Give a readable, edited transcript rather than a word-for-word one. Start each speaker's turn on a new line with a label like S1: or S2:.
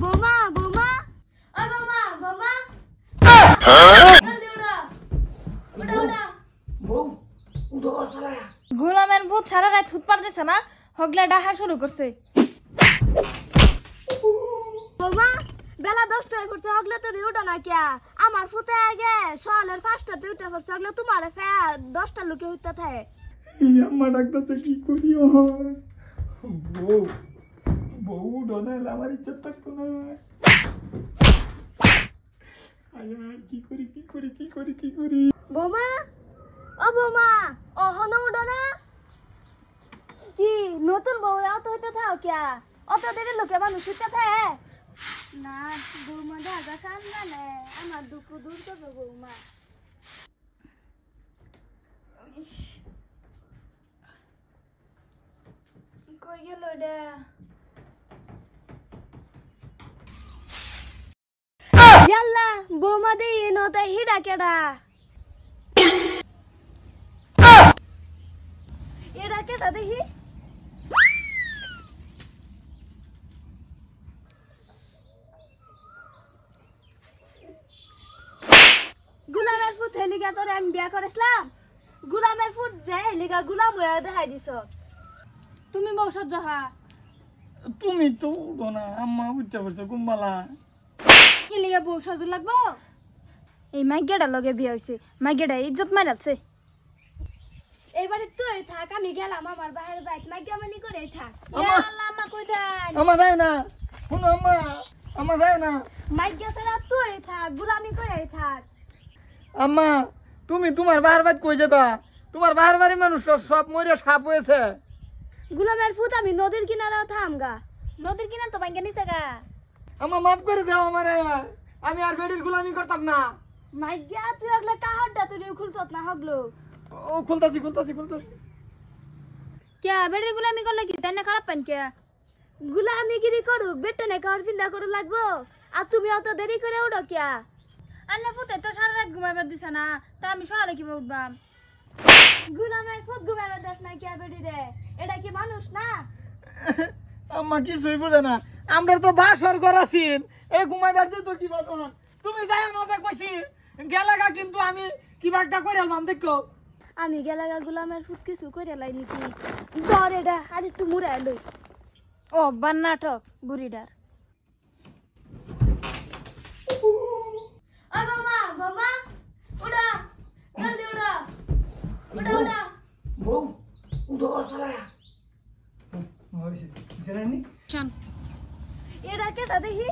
S1: বোমা বোমা ও বোমা বোমা জলদি উড়ো উড়ো উড়ো
S2: বউ উঠো সালা
S1: গোলামের ভূত সারা রাত থুত পারতেছে না হগলা ডাহা শুরু করছে বোমা বেলা 10টা হয়ে পড়ছে হগলা তো উঠো না কিয়া আমার ফুতে আগে সকালের 5টাতে উঠে পড়ছে হগলা তোমার ফের 10টা লোকে হইতা থাকে
S2: আম্মা ডাকতেছে কি করি বউ বউ ডনাইল আমার ইচ্ছা থাকতো না কি করি কি করি কি করি কি করি
S1: বোমা ও বোমা অহনো উঠো না কি নতুন বউ অত হইতে থাও কিয়া অত দেরি লোকে মানুষ হইতে থাকে না বৌমা ঢাকা কান জানে আমার দুঃখ দূর করবে বৌমা কই গেল রে ইয়াল্লা বৌমা দে নতে হিডা কেডা এডা কেডা দেখি গুলামের ফুট হেলিকা তোরে আমি বিয়া করেছিলাম গুলামের ফুট যে হেলিকা গুলাম হয়ে দেখাই দিছ তুমি বৌসত জহা
S2: তুমি তো উঠো না আম্মা উচ্চা করছে কুম্বালা
S1: কি লিগে বউ সজু লাগবো এই মাইগেডা লগে বিয়া হইছে মাইগেডা ইজ্জত মারাচ্ছে এবারে তুই থাক আমি গেলাম আমার বাইরে বাইক মাইগা মানি করে থাক ইয়া আল্লাহ আম্মা কই দেন
S2: আম্মা যায় না শুনো আম্মা আম্মা যায় না
S1: মাইগা সারা তুই থাক গুলামি করে থাক
S2: আম্মা তুমি তোমার বাহার বাদ কই যাবা তোমার বাহার বাড়ি মানুষ সব মরে সাপ হয়েছে
S1: গুলামের ফুট আমি নদীর কিনারাও থামগা নদীর কিনার তো বাইঙ্গা নিছে গা
S2: আম্মা মাফ করে দাও আমারে আমি আর বেডির গোলামি করতাম না
S1: মাইগা তুই আগলে কাহড়টা তুই খুলছত না হগলো
S2: ও খুলতাছি
S1: কে বেড়ির গুলামি করলে কি তাই না খারাপ পান কে গুলামিগিরি করুক বেটা না কার চিন্তা করে লাগবো আর তুমি অত দেরি করে উঠো কে আন্না ফুতে তো সারা রাত ঘুমাইবার দিছে না তা আমি সকালে কিভাবে উঠবাম গুলামের ফুট ঘুমাইবার দাস না কে বেড়ি রে এটা কি মানুষ না
S2: আম্মা কিছুই বুঝে না আমরা তো বাসর করাছিন এই ঘুমাইবার দিয়ে তো কি বাসন তুমি যাই না যা কইছি গেলাগা কিন্তু আমি কিবা একটা করে আলবাম দেখো
S1: আমি গেলাগা গুলামের ফুট কিছু করে লাই নাকি ধর এটা আর একটু মুড়ে লই ও বান নাটক বুড়িটার ও মামা মামা উড়া জলদি উড়া উড়া উড়া
S2: বউ উঠো সালা হইছে জানি
S1: শান এরা কেটা দেখি